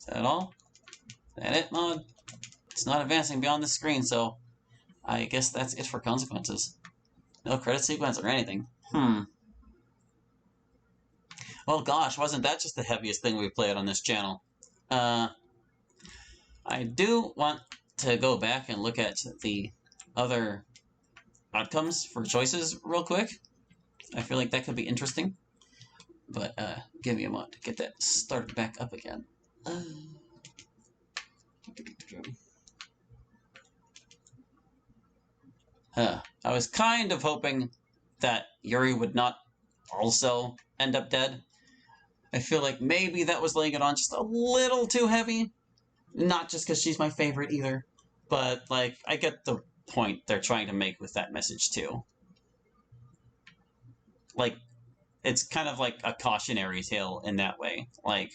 Is that all? Is that it, mod? It's not advancing beyond the screen, so I guess that's it for consequences. No credit sequence or anything. Well, gosh, wasn't that just the heaviest thing we've played on this channel? I do want to go back and look at the other outcomes for choices real quick. I feel like that could be interesting. But give me a moment to get that started back up again. I was kind of hoping that Yuri would not also end up dead. I feel like maybe that was laying it on just a little too heavy. Not just because she's my favorite either, but like I get the point they're trying to make with that message too. Like, it's kind of like a cautionary tale in that way. Like,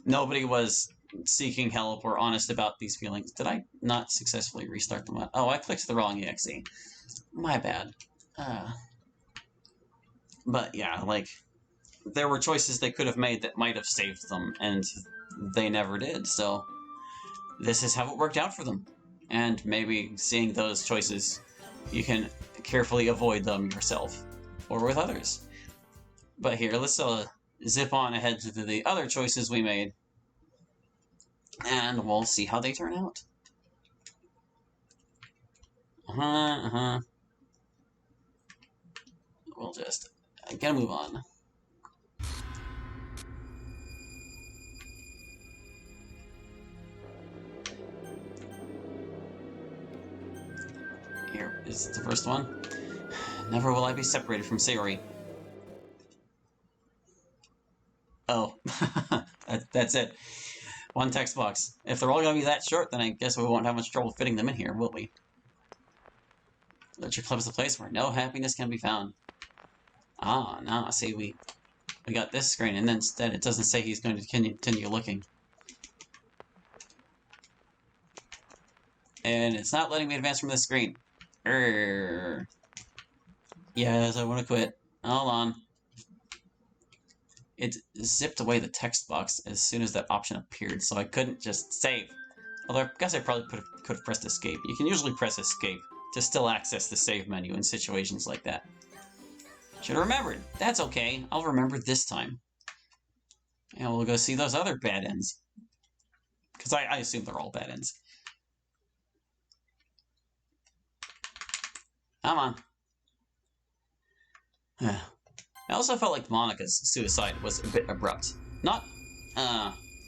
nobody was seeking help or honest about these feelings. Did I not successfully restart the mod? Oh, I clicked the wrong exe. My bad. But yeah, like, there were choices they could have made that might have saved them, and they never did, so this is how it worked out for them. And maybe seeing those choices, you can carefully avoid them yourself, or with others. But here, let's zip on ahead to the other choices we made, and we'll see how they turn out. We'll just gotta move on. Here is the first one. Never will I be separated from Sayori. Oh, that's it. One text box. If they're all going to be that short, then I guess we won't have much trouble fitting them in here, will we? Literature Club is the place where no happiness can be found. Ah, now see, we got this screen, and then instead it doesn't say he's going to continue looking. And it's not letting me advance from this screen. Yes, I want to quit. Hold on. It zipped away the text box as soon as that option appeared, so I couldn't just save. Although I guess I probably could have pressed escape. You can usually press escape to still access the save menu in situations like that. Should have remembered. That's okay. I'll remember this time. And we'll go see those other bad ends. Because I assume they're all bad ends. Come on. I also felt like Monika's suicide was a bit abrupt. Not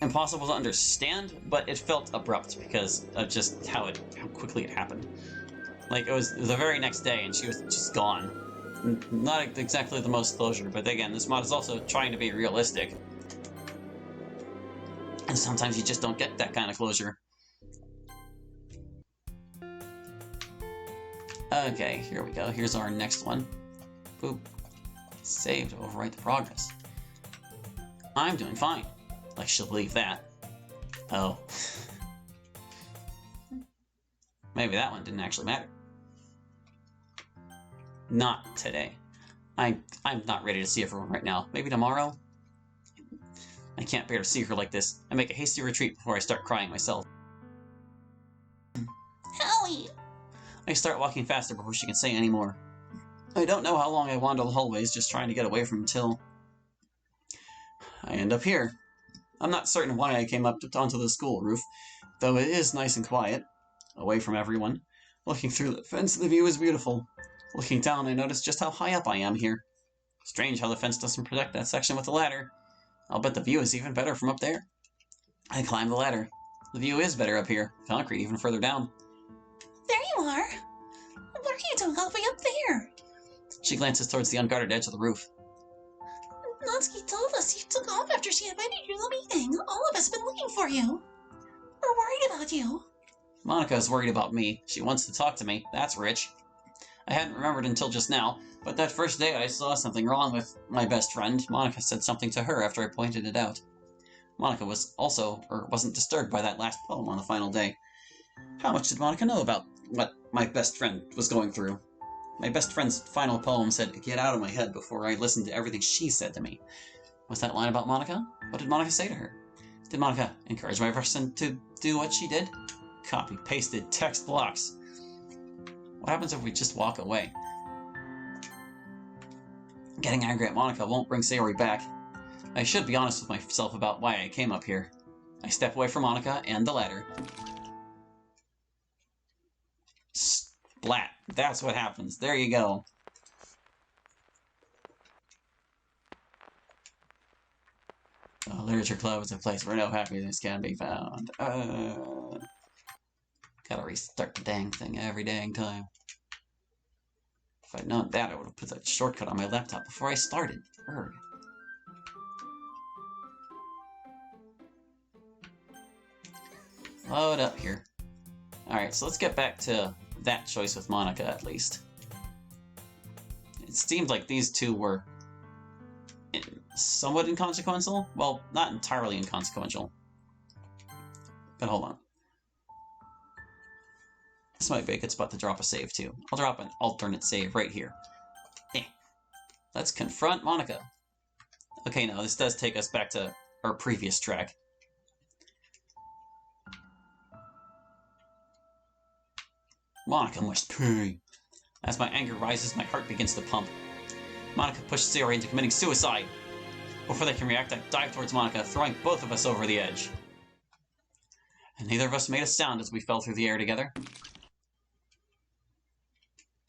impossible to understand, but it felt abrupt because of just how quickly it happened. Like, it was the very next day and she was just gone. Not exactly the most closure, but again, this mod is also trying to be realistic. And sometimes you just don't get that kind of closure. Okay, here we go. Here's our next one. Boop. Save to overwrite the progress. I'm doing fine. Like, she'll believe that. Oh. Maybe that one didn't actually matter. Not today. I'm not ready to see everyone right now. Maybe tomorrow? I can't bear to see her like this. I make a hasty retreat before I start crying myself. Howie! I start walking faster before she can say any more. I don't know how long I wander the hallways just trying to get away from him till I end up here. I'm not certain why I came up onto the school roof, though it is nice and quiet, away from everyone. Looking through the fence, the view is beautiful. Looking down, I notice just how high up I am here. Strange how the fence doesn't protect that section with the ladder. I'll bet the view is even better from up there. I climb the ladder. The view is better up here, concrete even further down. There you are! What are you doing all the way up there? She glances towards the unguarded edge of the roof. Natsuki told us you took off after she invited you to the meeting. All of us have been looking for you. We're worried about you. Monika is worried about me. She wants to talk to me. That's rich. I hadn't remembered until just now, but that first day I saw something wrong with my best friend. Monika said something to her after I pointed it out. Monika wasn't disturbed by that last poem on the final day. How much did Monika know about what my best friend was going through? My best friend's final poem said, "Get out of my head," before I listened to everything she said to me. Was that line about Monika? What did Monika say to her? Did Monica encourage my person to do what she did? Copy-pasted text blocks. What happens if we just walk away? Getting angry at Monica won't bring Sayori back. I should be honest with myself about why I came up here. I step away from Monica and the ladder. Splat. That's what happens. There you go. A literature club is a place where no happiness can be found. Gotta restart the dang thing every dang time. If I'd known that, I would have put that shortcut on my laptop before I started. Urgh. Load up here. Alright, so let's get back to that choice with Monica, at least. It seemed like these two were somewhat inconsequential. Well, not entirely inconsequential. But hold on. This might be a good spot to drop a save, too. I'll drop an alternate save right here. Let's confront Monica. Okay, now this does take us back to our previous track. Monica must pay. As my anger rises, my heart begins to pump. Monica pushed Sayori into committing suicide. Before they can react, I dive towards Monica, throwing both of us over the edge. And neither of us made a sound as we fell through the air together.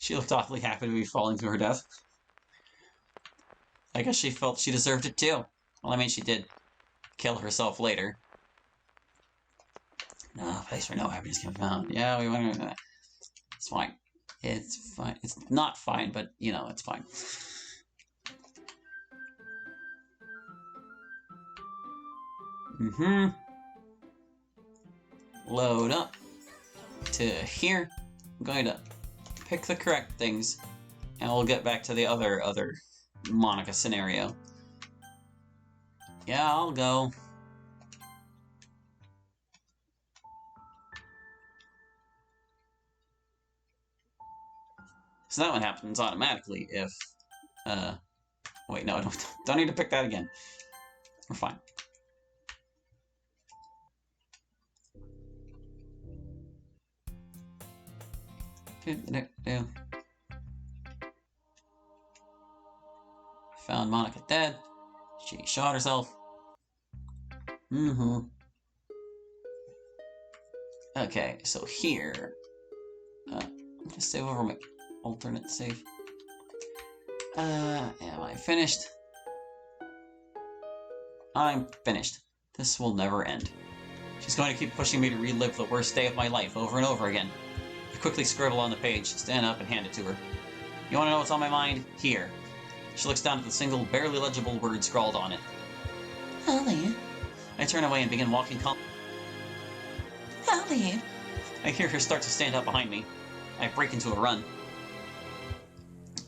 She looked awfully happy to be falling to her death. I guess she felt she deserved it too. Well, I mean, she did kill herself later. No place where no happiness can be found. Yeah, we went. It's fine. It's fine. It's not fine, but, you know, it's fine. Load up to here. I'm going to pick the correct things, and we'll get back to the other Monica scenario. Yeah, I'll go. So that one happens automatically if, wait, no, I don't need to pick that again. We're fine. Found Monica dead. She shot herself. Okay, so here, just save over my alternate save. Am I finished? I'm finished. This will never end. She's going to keep pushing me to relive the worst day of my life over and over again. I quickly scribble on the page, stand up, and hand it to her. You want to know what's on my mind? Here. She looks down at the single, barely legible word scrawled on it. Holly. I turn away and begin walking calmly. Holly. I hear her start to stand up behind me. I break into a run.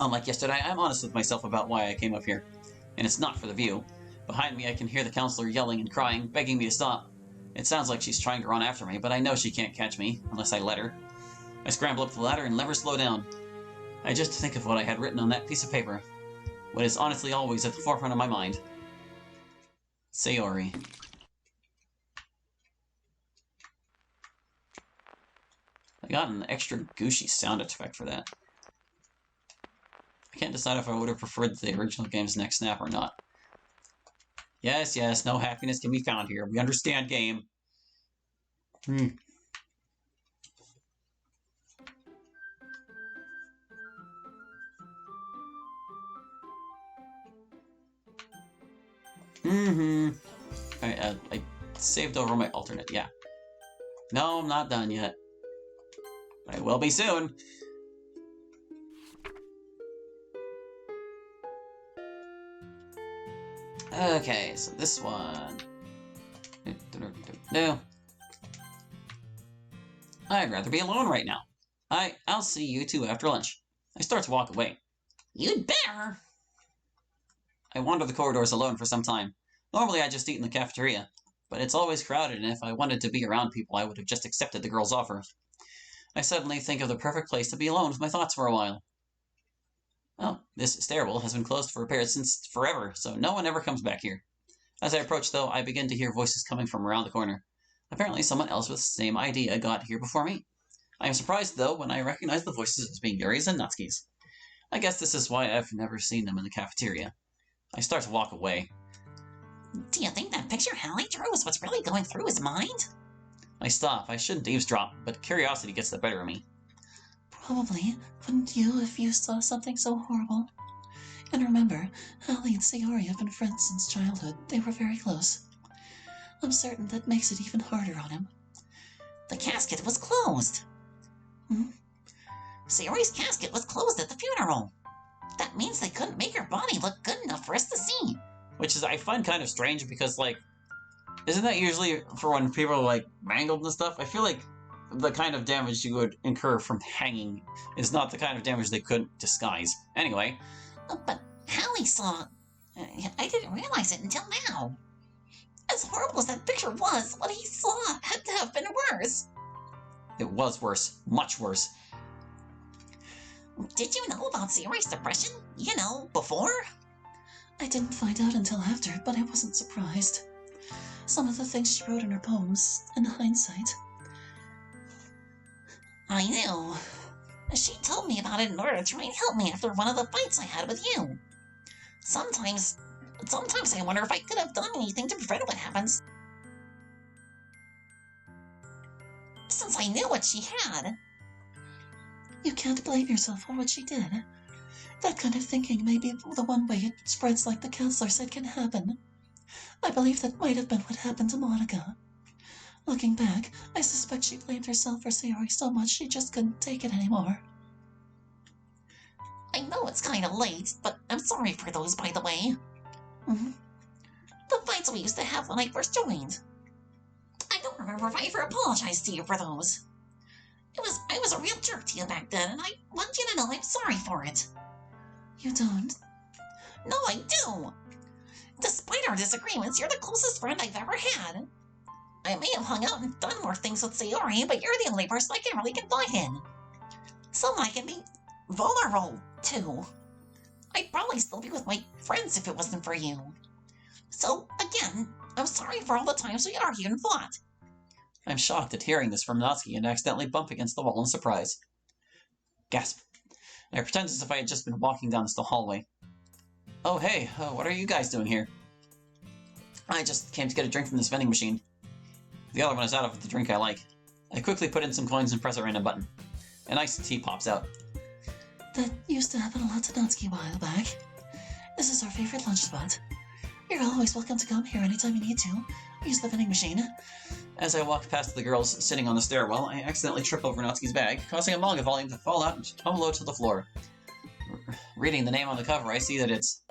Unlike yesterday, I'm honest with myself about why I came up here. And it's not for the view. Behind me, I can hear the counselor yelling and crying, begging me to stop. It sounds like she's trying to run after me, but I know she can't catch me, unless I let her. I scramble up the ladder and never slow down. I just think of what I had written on that piece of paper. What is honestly always at the forefront of my mind. Sayori. I got an extra Gucci sound effect for that. I can't decide if I would have preferred the original game's next snap or not. Yes, yes, no happiness can be found here. We understand, game. I saved over my alternate, yeah. No, I'm not done yet. But I will be soon. Okay, so this one. No. I'd rather be alone right now. I'll see you two after lunch. I start to walk away. You'd better. I wander the corridors alone for some time. Normally I just eat in the cafeteria, but it's always crowded, and if I wanted to be around people, I would have just accepted the girl's offer. I suddenly think of the perfect place to be alone with my thoughts for a while. Oh, this stairwell has been closed for repairs since forever, so no one ever comes back here. As I approach, though, I begin to hear voices coming from around the corner. Apparently someone else with the same idea got here before me. I am surprised, though, when I recognize the voices as being Yuri's and Natsuki's. I guess this is why I've never seen them in the cafeteria. I start to walk away. Do you think that picture Hallie drew is what's really going through his mind? I stop. I shouldn't eavesdrop, but curiosity gets the better of me. Probably. Wouldn't you if you saw something so horrible? And remember, Hallie and Sayori have been friends since childhood. They were very close. I'm certain that makes it even harder on him. The casket was closed. Sayori's casket was closed at the funeral. That means they couldn't make her body look good enough for us to see. Which is, I find kind of strange because, like, isn't that usually for when people are, like, mangled and stuff? I feel like the kind of damage you would incur from hanging is not the kind of damage they couldn't disguise. Anyway. But Hallie saw... I didn't realize it until now. As horrible as that picture was, what he saw had to have been worse. It was worse. Much worse. Did you know about Sayori's depression? You know, before? I didn't find out until after, but I wasn't surprised. Some of the things she wrote in her poems, in hindsight. I knew. She told me about it in order to try and help me after one of the fights I had with you. Sometimes I wonder if I could have done anything to prevent what happens. Since I knew what she had. You can't blame yourself for what she did. That kind of thinking may be the one way it spreads like the counselor said can happen. I believe that might have been what happened to Monica. Looking back, I suspect she blamed herself for Sayori so much she just couldn't take it anymore. I know it's kind of late, but I'm sorry for those, by the way. The fights we used to have when I first joined. I don't remember if I ever apologized to you for those. I was a real jerk to you back then, and I want you to know I'm sorry for it. You don't? No, I do! Despite our disagreements, you're the closest friend I've ever had. I may have hung out and done more things with Sayori, but you're the only person I can really confide in. Someone I can be vulnerable to. I'd probably still be with my friends if it wasn't for you. So, again, I'm sorry for all the times we argued and fought. I'm shocked at hearing this from Natsuki and accidentally bump against the wall in surprise. Gasp. I pretend as if I had just been walking down the hallway. Oh, hey, what are you guys doing here? I just came to get a drink from this vending machine. The other one is out of the drink I like. I quickly put in some coins and press a random button. An iced tea pops out. That used to happen a lot to Natsuki a while back. This is our favorite lunch spot. You're always welcome to come here anytime you need to. Use the vending machine. As I walk past the girls sitting on the stairwell, I accidentally trip over Natsuki's bag, causing a manga volume to fall out and tumble to the floor. Reading the name on the cover, I see that it's...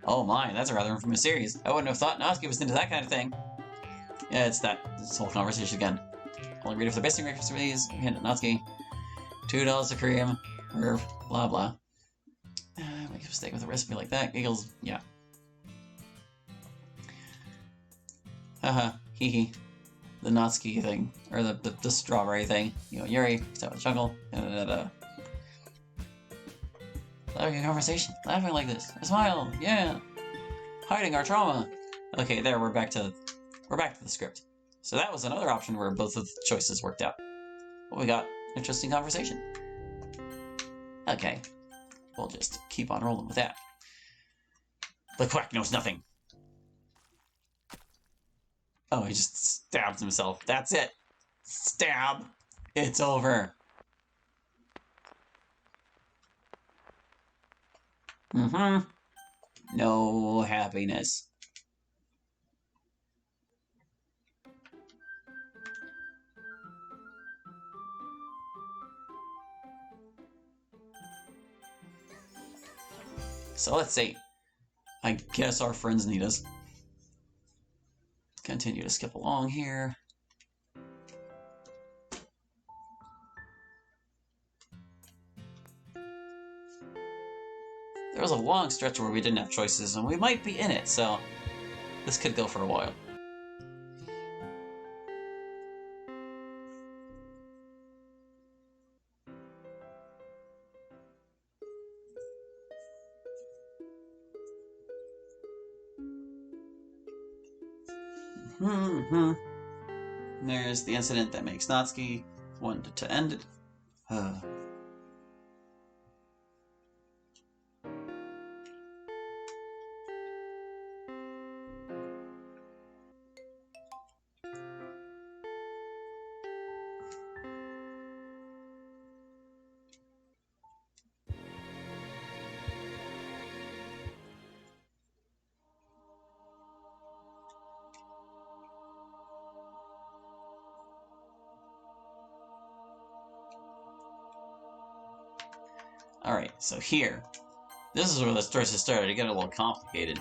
Oh my, that's a rather infamous series. I wouldn't have thought Natsuki was into that kind of thing. Yeah, it's this whole conversation again. Only read it for the basic records for these. Hint at Natsuki. $2 a cream. Or blah blah. Make a mistake with a recipe like that. Giggles, yeah. Haha, hee hee. The Natsuki thing. Or the strawberry thing. You know, Yuri, he's out in the jungle. Having a conversation. Laughing like this. A smile, yeah. Hiding our trauma. Okay, there, we're back to the script. So that was another option where both of the choices worked out. But we got interesting conversation. Okay, we'll just keep on rolling with that. The quack knows nothing. Oh, he just stabs himself. That's it. Stab. It's over. No happiness. So let's see. I guess our friends need us. Continue to skip along here. There was a long stretch where we didn't have choices, and we might be in it, so this could go for a while. There's the incident that makes Natsuki want to end it. Alright, so here. This is where the story started to get a little complicated.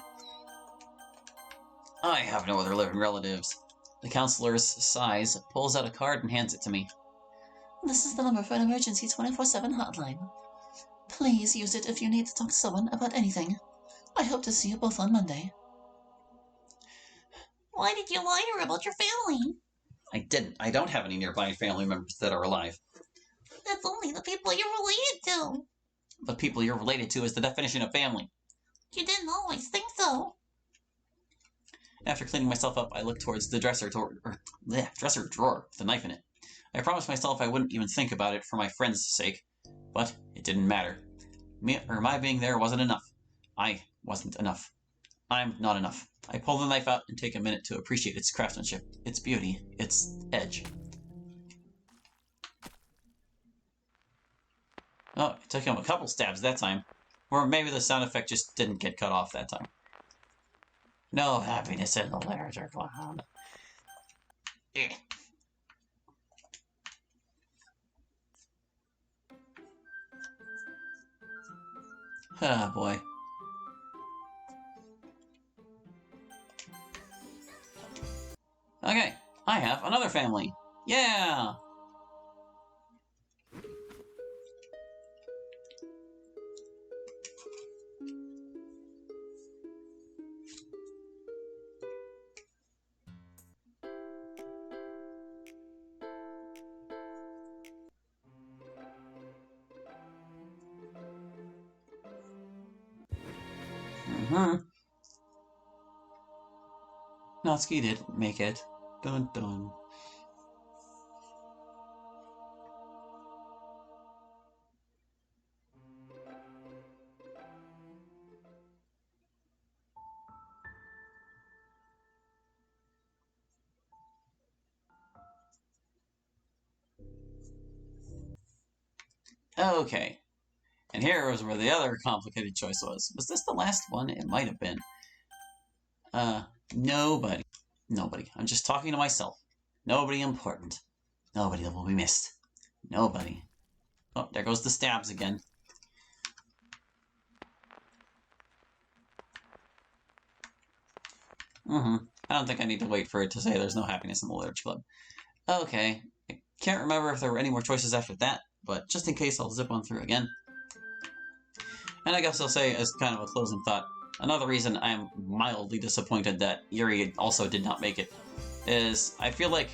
I have no other living relatives. The counselor sighs, pulls out a card, and hands it to me. This is the number for an emergency 24/7 hotline. Please use it if you need to talk to someone about anything. I hope to see you both on Monday. Why did you lie to her about your family? I didn't. I don't have any nearby family members that are alive. That's only the people you're related to. The people you're related to is the definition of family. You didn't always think so. After cleaning myself up, I looked towards the dresser drawer with the knife in it. I promised myself I wouldn't even think about it for my friend's sake, but it didn't matter. My being there wasn't enough. I wasn't enough. I'm not enough. I pull the knife out and take a minute to appreciate its craftsmanship, its beauty, its edge. Oh, it took him a couple stabs that time. Or maybe the sound effect just didn't get cut off that time. No happiness in the literature cloud. Ah, boy. Okay, I have another family. Yeah! Natsuki didn't make it. Dun dun. Okay. And here was where the other complicated choice was. Was this the last one? It might have been. Nobody. Nobody. I'm just talking to myself. Nobody important. Nobody that will be missed. Nobody. Oh, there goes the stabs again. I don't think I need to wait for it to say there's no happiness in the literature club. Okay. I can't remember if there were any more choices after that, but just in case, I'll zip on through again. And I guess I'll say, as kind of a closing thought, another reason I'm mildly disappointed that Yuri also did not make it is I feel like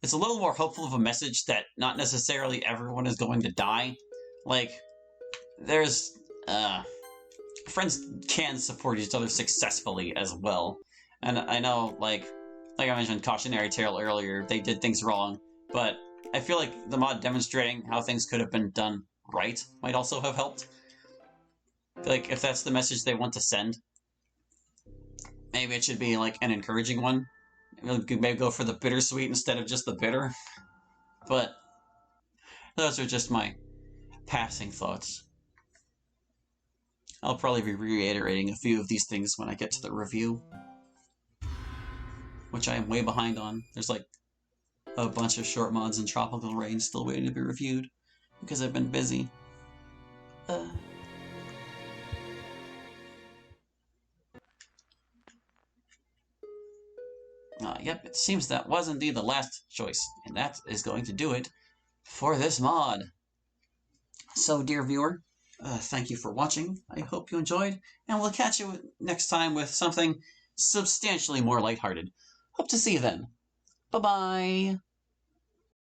it's a little more hopeful of a message that not necessarily everyone is going to die. Like, there's, friends can support each other successfully as well. And I know, like I mentioned Cautionary Tale earlier, they did things wrong, but I feel like the mod demonstrating how things could have been done right might also have helped. Like, if that's the message they want to send, maybe it should be, like, an encouraging one. Maybe go for the bittersweet instead of just the bitter. But those are just my passing thoughts. I'll probably be reiterating a few of these things when I get to the review, which I am way behind on. There's, like, a bunch of short mods in Tropical Rain still waiting to be reviewed because I've been busy. Yep, it seems that was indeed the last choice, and that is going to do it for this mod. So, dear viewer, thank you for watching. I hope you enjoyed, and we'll catch you next time with something substantially more lighthearted. Hope to see you then. Bye-bye!